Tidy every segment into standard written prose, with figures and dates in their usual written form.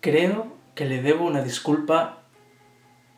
Creo que le debo una disculpa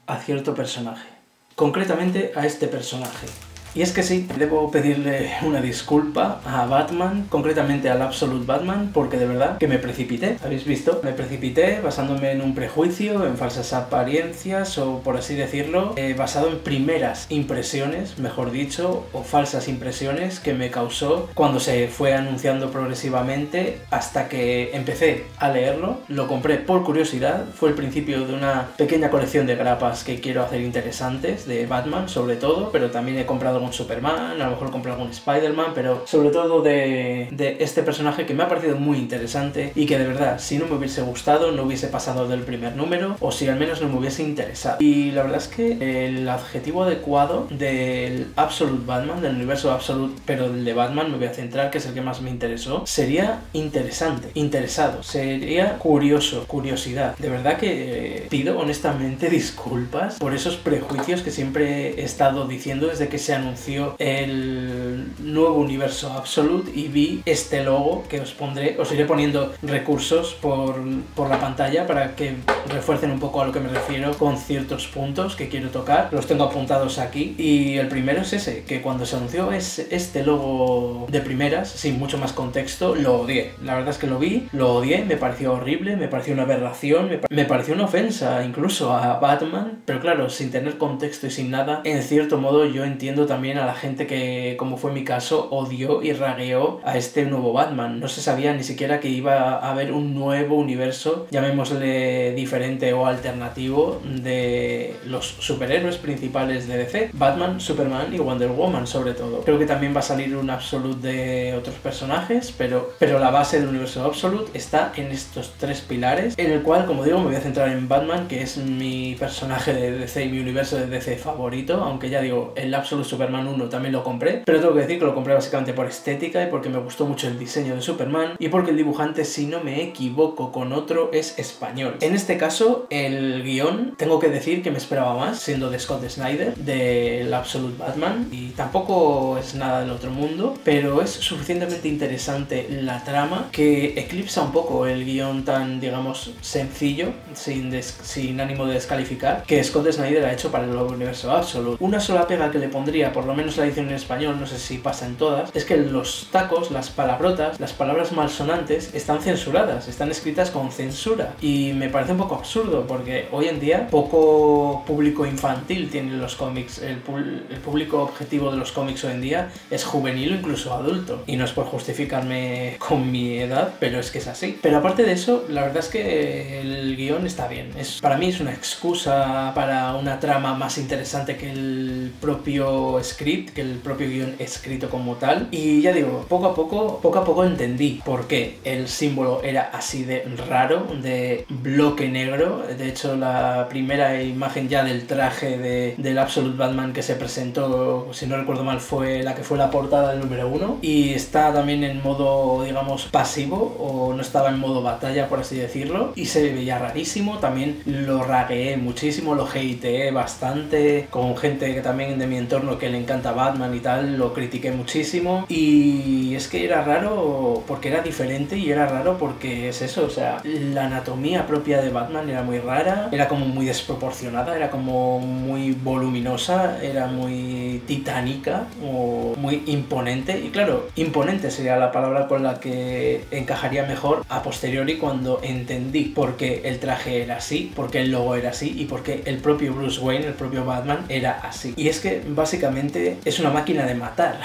a cierto personaje, concretamente a este personaje. Y es que sí, debo pedirle una disculpa a Batman, concretamente al Absolute Batman, porque de verdad que me precipité. ¿Habéis visto? Me precipité basándome en un prejuicio, en falsas apariencias o, por así decirlo, basado en primeras impresiones, mejor dicho, o falsas impresiones que me causó cuando se fue anunciando progresivamente hasta que empecé a leerlo. Lo compré por curiosidad, fue el principio de una pequeña colección de grapas que quiero hacer interesantes, de Batman sobre todo, pero también he comprado un Superman, a lo mejor compré algún Spider-Man, pero sobre todo de este personaje que me ha parecido muy interesante y que de verdad, si no me hubiese gustado, no hubiese pasado del primer número, o si al menos no me hubiese interesado. Y la verdad es que el adjetivo adecuado del Absolute Batman, del universo Absolute, pero del de Batman, me voy a centrar, que es el que más me interesó, sería interesante, interesado, sería curioso, curiosidad. De verdad que pido honestamente disculpas por esos prejuicios que siempre he estado diciendo desde que se anunció el nuevo universo Absolute y vi este logo que os pondré. Os iré poniendo recursos por la pantalla para que refuercen un poco a lo que me refiero con ciertos puntos que quiero tocar. Los tengo apuntados aquí y el primero es ese, que cuando se anunció este logo de primeras, sin mucho más contexto, lo odié. La verdad es que lo vi, lo odié, me pareció horrible, me pareció una aberración, me pareció una ofensa incluso a Batman, pero claro, sin tener contexto y sin nada, en cierto modo yo entiendo también a la gente que, como fue mi caso, odió y ragueó a este nuevo Batman. No se sabía ni siquiera que iba a haber un nuevo universo, llamémosle diferente o alternativo, de los superhéroes principales de DC: Batman, Superman y Wonder Woman sobre todo. Creo que también va a salir un Absolute de otros personajes, pero la base del universo Absolute está en estos tres pilares, en el cual, como digo, me voy a centrar en Batman, que es mi personaje de DC y mi universo de DC favorito, aunque ya digo, el Absolute Superman 1 también lo compré, pero tengo que decir que lo compré básicamente por estética y porque me gustó mucho el diseño de Superman y porque el dibujante, si no me equivoco con otro, es español. En este caso, el guión, tengo que decir que me esperaba más, siendo de Scott Snyder, del Absolute Batman, y tampoco es nada del otro mundo, pero es suficientemente interesante la trama que eclipsa un poco el guión tan, digamos, sencillo, sin ánimo de descalificar, que Scott Snyder ha hecho para el nuevo universo Absolute. Una sola pega que le pondría, por lo menos la edición en español, no sé si pasa en todas, es que los tacos, las palabrotas, las palabras malsonantes están censuradas, están escritas con censura, y me parece un poco absurdo porque hoy en día poco público infantil tienen los cómics. El público objetivo de los cómics hoy en día es juvenil o incluso adulto, y no es por justificarme con mi edad, pero es que es así. Pero aparte de eso, la verdad es que el guión está bien. Para mí es una excusa para una trama más interesante que el propio script, que el propio guión escrito como tal. Y ya digo, poco a poco entendí por qué el símbolo era así de raro, de bloque negro. De hecho, la primera imagen ya del traje del Absolute Batman que se presentó, si no recuerdo mal, fue la que fue la portada del número 1, y está también en modo, digamos, pasivo, o no estaba en modo batalla, por así decirlo, y se veía rarísimo. También lo ragueé muchísimo, lo hateé bastante, con gente que también de mi entorno que le encanta Batman y tal, lo critiqué muchísimo. Y es que era raro porque era diferente, y era raro porque es eso, o sea, la anatomía propia de Batman era muy rara, era como muy desproporcionada, era como muy voluminosa, era muy titánica o muy imponente. Y claro, imponente sería la palabra con la que encajaría mejor a posteriori, cuando entendí por qué el traje era así, por qué el logo era así y por qué el propio Bruce Wayne, el propio Batman, era así. Y es que básicamente es una máquina de matar.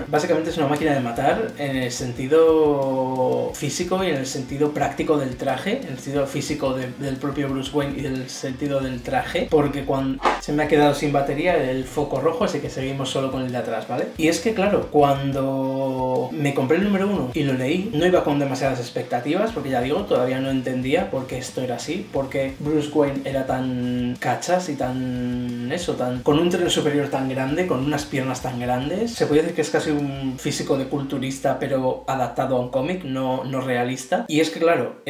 Básicamente es una máquina de matar en el sentido físico y en el sentido práctico del traje, en el sentido físico del propio Bruce Wayne y del sentido del traje, porque cuando se me ha quedado sin batería el foco rojo, así que seguimos solo con el de atrás, ¿vale? Y es que claro, cuando me compré el número 1 y lo leí, no iba con demasiadas expectativas, porque ya digo, todavía no entendía por qué esto era así, por qué Bruce Wayne era tan cachas y tan con un tren superior tan grande, con unas piernas tan grandes. Se puede decir que es casi un físico de culturista, pero adaptado a un cómic, no realista. Y es que claro,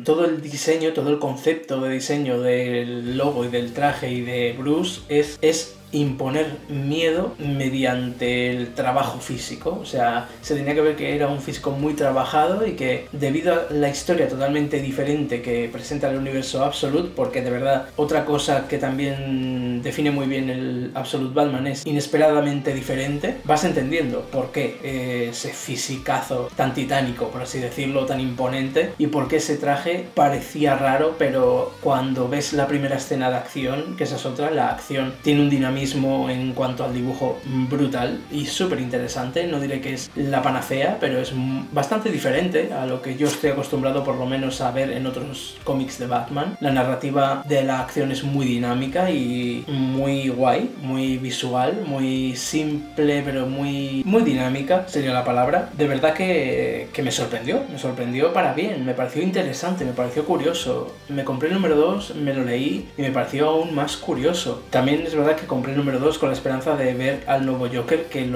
todo el diseño, todo el concepto de diseño del logo y del traje y de Bruce es imponer miedo mediante el trabajo físico. O sea, se tenía que ver que era un físico muy trabajado y que debido a la historia totalmente diferente que presenta el universo Absolute, porque de verdad otra cosa que también define muy bien el Absolute Batman es inesperadamente diferente, vas entendiendo por qué ese fisicazo tan titánico, por así decirlo, tan imponente, y por qué ese traje parecía raro, pero cuando ves la primera escena de acción, que esa es otra, la acción tiene un dinamismo en cuanto al dibujo brutal y súper interesante. No diré que es la panacea, pero es bastante diferente a lo que yo estoy acostumbrado por lo menos a ver en otros cómics de Batman. La narrativa de la acción es muy dinámica y muy guay, muy visual, muy simple, pero muy dinámica sería la palabra. De verdad que me sorprendió para bien, me pareció interesante, me pareció curioso. Me compré el número 2, me lo leí y me pareció aún más curioso. También es verdad que compré el número 2 con la esperanza de ver al nuevo Joker, que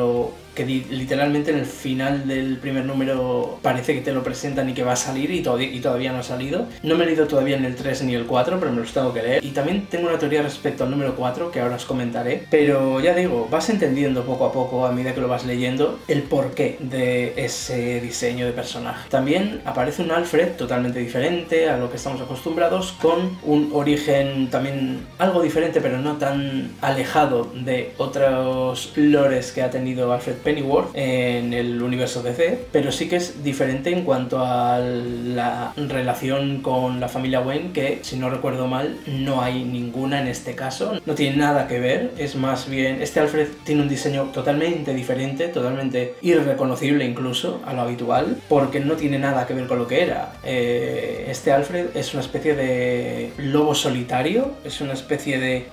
literalmente en el final del primer número parece que te lo presentan y que va a salir y todavía no ha salido. No me he leído todavía ni el 3 ni el 4, pero me los tengo que leer. Y también tengo una teoría respecto al número 4 que ahora os comentaré. Pero ya digo, vas entendiendo poco a poco a medida que lo vas leyendo el porqué de ese diseño de personaje. También aparece un Alfred totalmente diferente a lo que estamos acostumbrados, con un origen también algo diferente, pero no tan alejado de otros lores que ha tenido Alfred Pennyworth en el universo DC, pero sí que es diferente en cuanto a la relación con la familia Wayne, que si no recuerdo mal no hay ninguna en este caso, no tiene nada que ver, es más bien, este Alfred tiene un diseño totalmente diferente, totalmente irreconocible incluso a lo habitual, porque no tiene nada que ver con lo que era. Este Alfred es una especie de lobo solitario, es una especie de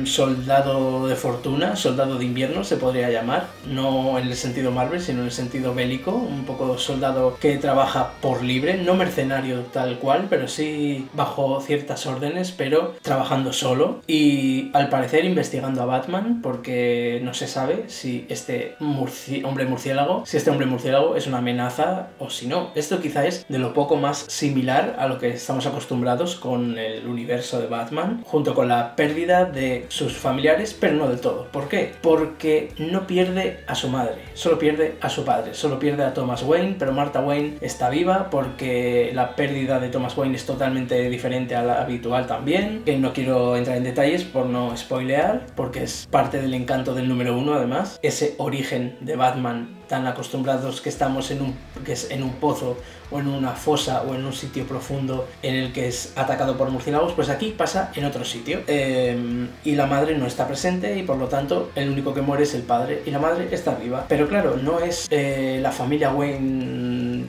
soldado de fortuna, soldado de invierno se podría llamar, no en el sentido Marvel, sino en el sentido bélico, un poco soldado que trabaja por libre, no mercenario tal cual, pero sí bajo ciertas órdenes, pero trabajando solo y al parecer investigando a Batman, porque no se sabe si este hombre murciélago es una amenaza o si no. Esto quizá es de lo poco más similar a lo que estamos acostumbrados con el universo de Batman, junto con la pérdida de sus familiares, pero no del todo. ¿Por qué? Porque no pierde a su madre, solo pierde a su padre, solo pierde a Thomas Wayne, pero Martha Wayne está viva porque la pérdida de Thomas Wayne es totalmente diferente a la habitual también, que no quiero entrar en detalles por no spoilear, porque es parte del encanto del número 1 además, ese origen de Batman tan acostumbrados que estamos que es en un pozo o en una fosa o en un sitio profundo en el que es atacado por murciélagos, pues aquí pasa en otro sitio. Y la madre no está presente y por lo tanto el único que muere es el padre y la madre está viva. Pero claro, no es la familia Wayne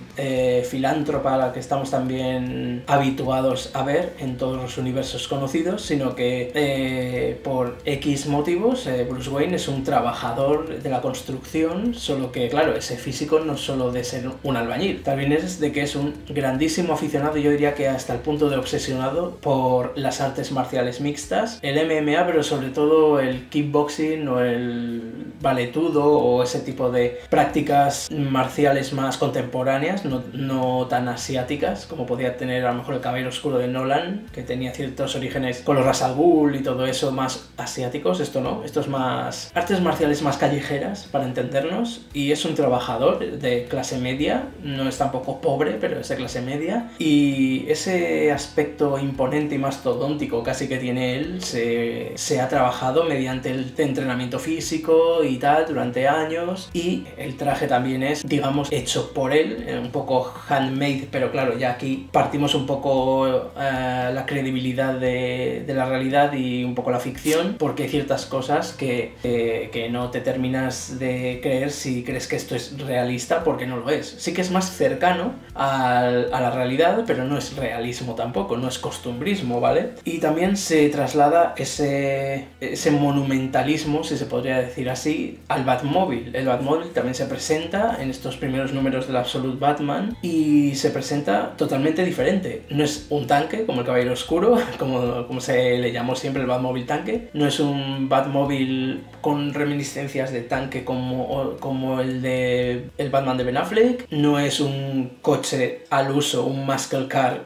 filántropa a la que estamos también habituados a ver en todos los universos conocidos, sino que por X motivos Bruce Wayne es un trabajador de la construcción, solo que claro, ese físico no es solo de ser un albañil, también es de que es un grandísimo aficionado, yo diría que hasta el punto de obsesionado por las artes marciales mixtas, el MMA, pero sobre todo el kickboxing o el valetudo o ese tipo de prácticas marciales más contemporáneas, no tan asiáticas como podía tener a lo mejor el Caballero Oscuro de Nolan, que tenía ciertos orígenes con los Ra's al Ghul y todo eso más asiáticos. Esto no, esto es más artes marciales más callejeras para entendernos, y es un trabajador de clase media, no es tampoco pobre, pero es de clase media, y ese aspecto imponente y mastodóntico casi que tiene él se ha trabajado mediante el entrenamiento físico y tal durante años, y el traje también es, digamos, hecho por él, un poco handmade, pero claro, ya aquí partimos un poco la credibilidad de la realidad y un poco la ficción, porque hay ciertas cosas que no te terminas de creer si crees que esto es realista, porque no lo es. Sí que es más cercano a la realidad, pero no es realismo tampoco, no es costumbrismo, ¿vale? Y también se traslada ese monumentalismo, si se podría decir así, al Batmóvil. El Batmóvil también se presenta en estos primeros números del Absolute Batman y se presenta totalmente diferente. No es un tanque como el Caballero Oscuro, como se le llamó siempre el Batmóvil tanque. No es un Batmóvil con reminiscencias de tanque como el de el Batman de Ben Affleck. No es un coche al uso, un muscle car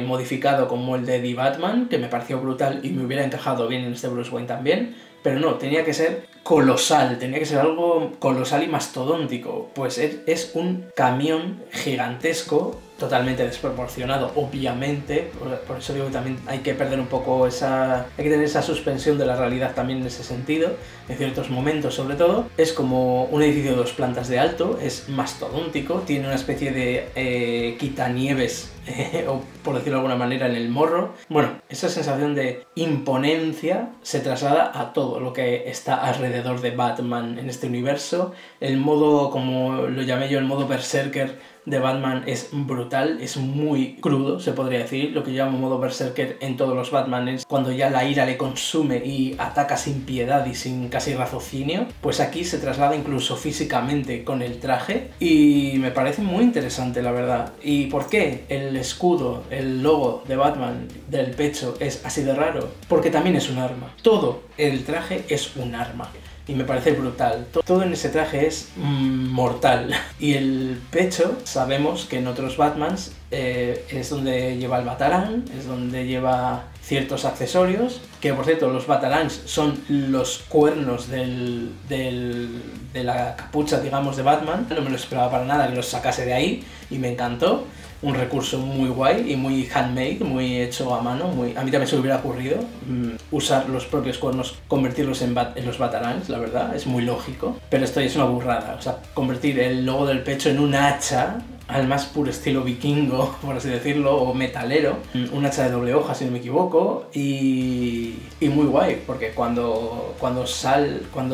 modificado como el de The Batman, que me pareció brutal y me hubiera encajado bien en este Bruce Wayne también. pero no, tenía que ser colosal, tenía que ser algo colosal y mastodóntico. Pues es un camión gigantesco, totalmente desproporcionado, obviamente, por eso digo que también hay que perder un poco hay que tener esa suspensión de la realidad también en ese sentido, en ciertos momentos sobre todo. Es como un edificio de 2 plantas de alto, es mastodóntico, tiene una especie de quitanieves, o por decirlo de alguna manera, en el morro. Bueno, esa sensación de imponencia se traslada a todo lo que está alrededor de Batman en este universo. El modo, como lo llamé yo, el modo berserker de Batman es brutal, es muy crudo, se podría decir. Lo que yo llamo modo berserker en todos los Batman es cuando ya la ira le consume y ataca sin piedad y sin casi raciocinio. Pues aquí se traslada incluso físicamente con el traje y me parece muy interesante, la verdad. ¿Y por qué el escudo, el logo de Batman del pecho es así de raro? Porque también es un arma. Todo el traje es un arma. Y me parece brutal. Todo en ese traje es mortal. Y el pecho, sabemos que en otros Batmans es donde lleva el Batarang, es donde lleva ciertos accesorios, que por cierto los Batarangs son los cuernos de la capucha, digamos, de Batman. No me lo esperaba para nada que los sacase de ahí y me encantó. Un recurso muy guay y muy handmade, muy hecho a mano. A mí también se me hubiera ocurrido usar los propios cuernos, convertirlos en los Batarangs, la verdad, es muy lógico. Pero esto ya es una burrada, o sea, convertir el logo del pecho en un hacha, al más puro estilo vikingo, por así decirlo, o metalero, un hacha de doble hoja si no me equivoco, y muy guay, porque cuando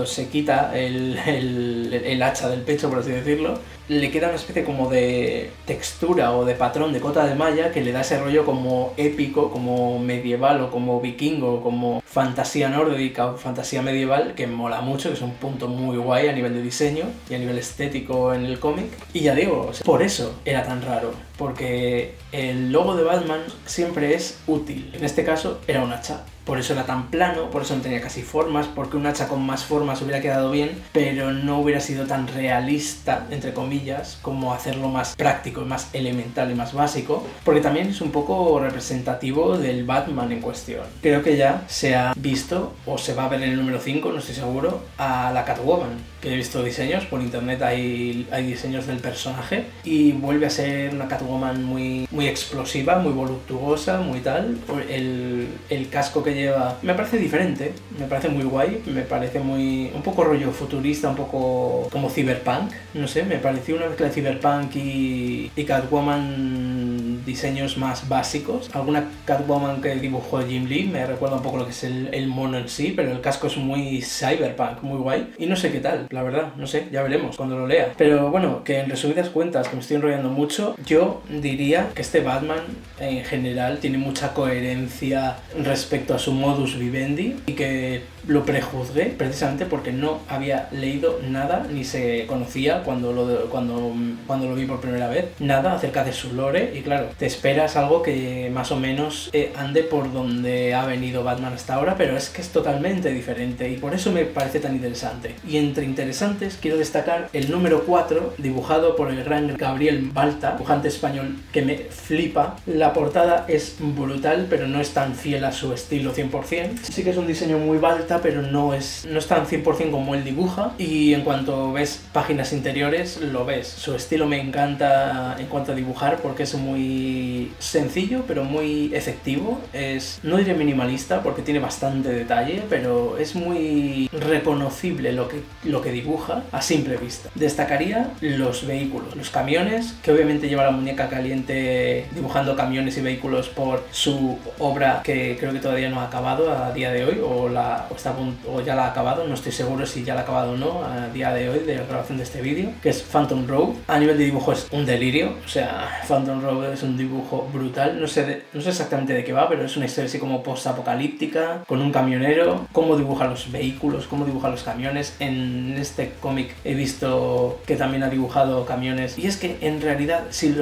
se quita el hacha del pecho, por así decirlo, le queda una especie como de textura o de patrón de cota de malla que le da ese rollo como épico, como medieval o como vikingo, como fantasía nórdica o fantasía medieval, que mola mucho, que es un punto muy guay a nivel de diseño y a nivel estético en el cómic. Y ya digo, por eso era tan raro, porque el logo de Batman siempre es útil. En este caso era un hacha. Por eso era tan plano, por eso no tenía casi formas, porque un hacha con más formas hubiera quedado bien, pero no hubiera sido tan realista, entre comillas, como hacerlo más práctico, más elemental y más básico, porque también es un poco representativo del Batman en cuestión. Creo que ya se ha visto, o se va a ver en el número 5, no estoy seguro, a la Catwoman, que he visto diseños, por internet hay diseños del personaje, y vuelve a ser una Catwoman muy explosiva, muy voluptuosa, muy tal. El casco que lleva me parece diferente, me parece muy guay, me parece un poco rollo futurista, un poco como cyberpunk, no sé, me pareció una mezcla de cyberpunk y Catwoman, diseños más básicos. Alguna Catwoman que dibujó Jim Lee me recuerda un poco lo que es el mono en sí, pero el casco es muy cyberpunk, muy guay, y no sé qué tal, la verdad, no sé, ya veremos cuando lo lea. Pero bueno, que en resumidas cuentas, que me estoy enrollando mucho, yo diría que este Batman en general tiene mucha coherencia respecto a su modus vivendi y que lo prejuzgué precisamente porque no había leído nada ni se conocía cuando lo vi por primera vez, nada acerca de su lore, y claro, te esperas algo que más o menos ande por donde ha venido Batman hasta ahora, pero es que es totalmente diferente y por eso me parece tan interesante. Y entre interesantes quiero destacar el número 4 dibujado por el gran Gabriel Balta, dibujante español que me flipa. La portada es brutal, pero no es tan fiel a su estilo 100%. Sí que es un diseño muy Balta, pero no es tan 100% como él dibuja, y en cuanto ves páginas interiores lo ves. Su estilo me encanta en cuanto a dibujar porque es muy sencillo pero muy efectivo. No diré minimalista porque tiene bastante detalle, pero es muy reconocible lo que dibuja a simple vista. Destacaría los vehículos, los camiones, que obviamente lleva la muñeca caliente dibujando camiones y vehículos por su obra que creo que todavía no ha acabado a día de hoy, o ya la ha acabado, no estoy seguro si ya la ha acabado o no a día de hoy de la grabación de este vídeo, que es Phantom Road. A nivel de dibujo es un delirio, o sea, Phantom Road es un dibujo brutal, no sé exactamente de qué va, pero es una historia así como post-apocalíptica, con un camionero, cómo dibuja los vehículos, cómo dibuja los camiones. En este cómic he visto que también ha dibujado camiones, y es que en realidad si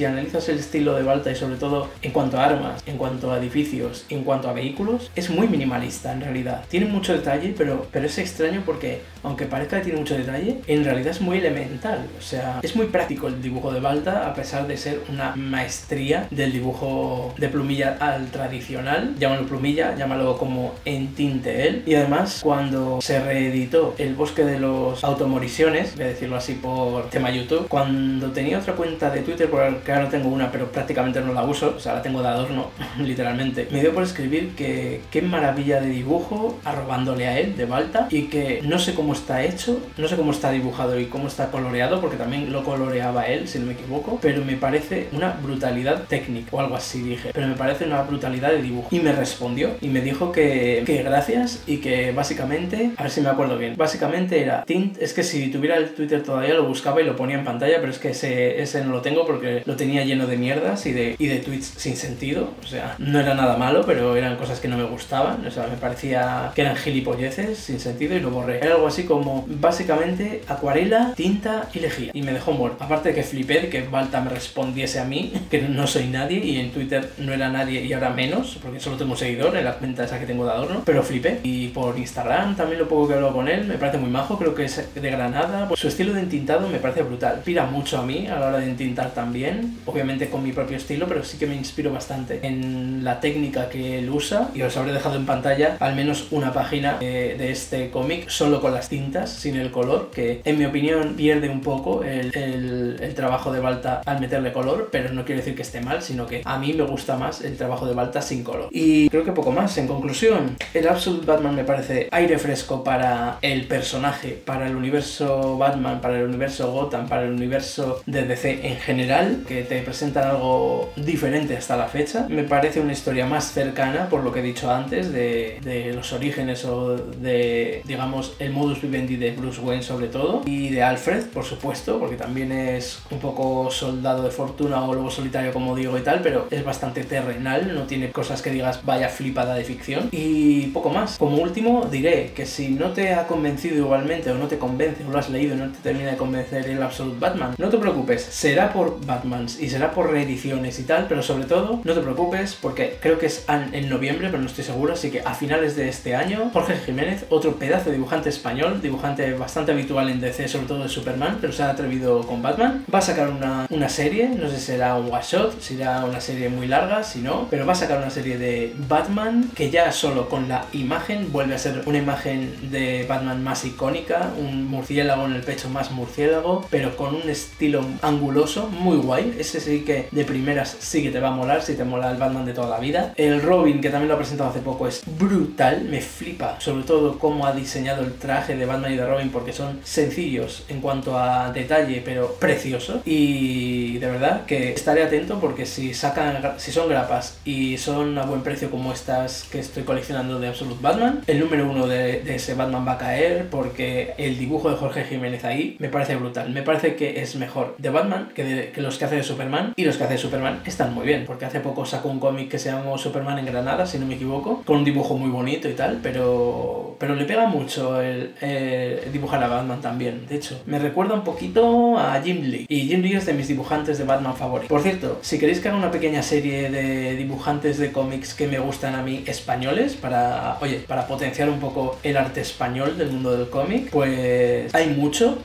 analizas el estilo de Balta, y sobre todo en cuanto a armas, en cuanto a edificios, en cuanto a vehículos, es muy minimalista en realidad. Tiene mucho detalle, pero es extraño porque, aunque parezca que tiene mucho detalle, en realidad es muy elemental. O sea, es muy práctico el dibujo de Balta, a pesar de ser una una maestría del dibujo de plumilla al tradicional, llámalo plumilla, llámalo como en tinte él, y además cuando se reeditó El bosque de los automorisiones, voy a decirlo así por tema YouTube, cuando tenía otra cuenta de Twitter, porque ahora tengo una pero prácticamente no la uso, o sea, la tengo de adorno literalmente, me dio por escribir que qué maravilla de dibujo, arrobándole a él de Balta, y que no sé cómo está hecho, no sé cómo está dibujado y cómo está coloreado, porque también lo coloreaba él, si no me equivoco, pero me parece una brutalidad técnica, o algo así dije, pero me parece una brutalidad de dibujo. Y me respondió y me dijo que gracias, y que básicamente, a ver si me acuerdo bien, básicamente era tint, es que si tuviera el Twitter todavía lo buscaba y lo ponía en pantalla, pero es que ese no lo tengo porque lo tenía lleno de mierdas y de tweets sin sentido, o sea, no era nada malo, pero eran cosas que no me gustaban, o sea, me parecía que eran gilipolleces sin sentido y lo borré. Era algo así como, básicamente, acuarela, tinta y lejía, y me dejó muerto. Aparte de que flipé de que Balta me respondiese a mí, que no soy nadie, y en Twitter no era nadie y ahora menos, porque solo tengo un seguidor en la cuenta esa que tengo de adorno, pero flipé. Y por Instagram también lo poco que hablo con él, me parece muy majo, creo que es de Granada, pues su estilo de entintado me parece brutal, inspira mucho a mí a la hora de entintar también, obviamente con mi propio estilo, pero sí que me inspiro bastante en la técnica que él usa, y os habré dejado en pantalla al menos una página de este cómic solo con las tintas, sin el color, que en mi opinión pierde un poco el trabajo de Balta al meterle color, pero no quiere decir que esté mal, sino que a mí me gusta más el trabajo de Balta sin color. Y creo que poco más. En conclusión, el Absolute Batman me parece aire fresco para el personaje, para el universo Batman, para el universo Gotham, para el universo de DC en general, que te presentan algo diferente hasta la fecha. Me parece una historia más cercana, por lo que he dicho antes, de los orígenes o de, digamos, el modus vivendi de Bruce Wayne sobre todo, y de Alfred, por supuesto, porque también es un poco soldado de fortuna o lobo solitario, como digo y tal, pero es bastante terrenal, no tiene cosas que digas vaya flipada de ficción. Y poco más. Como último diré que si no te ha convencido igualmente, o no te convence, o lo has leído y no te termina de convencer el Absolute Batman, no te preocupes, será por Batmans y será por reediciones y tal, pero sobre todo no te preocupes porque creo que es en noviembre, pero no estoy seguro, así que a finales de este año, Jorge Jiménez, otro pedazo de dibujante español, dibujante bastante habitual en DC, sobre todo de Superman, pero se ha atrevido con Batman, va a sacar una serie, no sé si será un one shot, será una serie muy larga, si no, pero va a sacar una serie de Batman que ya solo con la imagen vuelve a ser una imagen de Batman más icónica, un murciélago en el pecho más murciélago, pero con un estilo anguloso muy guay. Ese sí que de primeras sí que te va a molar, si te mola el Batman de toda la vida. El Robin, que también lo ha presentado hace poco, es brutal, me flipa sobre todo cómo ha diseñado el traje de Batman y de Robin, porque son sencillos en cuanto a detalle, pero preciosos, y de verdad que estaré atento porque si son grapas y son a buen precio como estas que estoy coleccionando de Absolute Batman, el número 1 de ese Batman va a caer, porque el dibujo de Jorge Jiménez ahí me parece brutal. Me parece que es mejor de Batman que los que hace de Superman, y los que hace de Superman están muy bien, porque hace poco sacó un cómic que se llama Superman en Granada, si no me equivoco, con un dibujo muy bonito y tal, pero le pega mucho el dibujar a Batman también. De hecho, me recuerda un poquito a Jim Lee, y Jim Lee es de mis dibujantes de Batman favoritos. Por cierto, si queréis que haga una pequeña serie de dibujantes de cómics que me gustan a mí españoles, para potenciar un poco el arte español del mundo del cómic, pues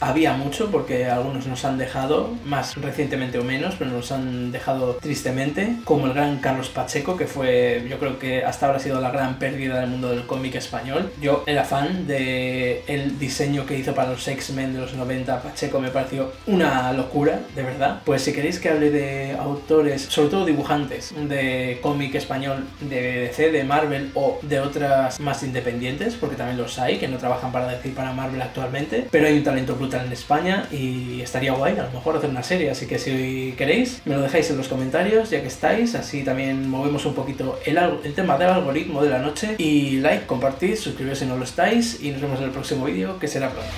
había mucho, porque algunos nos han dejado, más recientemente o menos, pero nos han dejado tristemente, como el gran Carlos Pacheco, que fue, yo creo que hasta ahora ha sido la gran pérdida del mundo del cómic español. Yo era fan de el diseño que hizo para los X-Men de los 90, Pacheco me pareció una locura, de verdad. Pues si queréis que hable de autores, sobre todo dibujantes, de cómic español, de DC, de Marvel o de otras más independientes, porque también los hay, que no trabajan para DC y para Marvel actualmente, pero hay un talento brutal en España y estaría guay a lo mejor hacer una serie, así que si queréis me lo dejáis en los comentarios ya que estáis, así también movemos un poquito el tema del algoritmo de la noche. Y like, compartid, suscribiros si no lo estáis, y nos vemos en el próximo vídeo, que será pronto.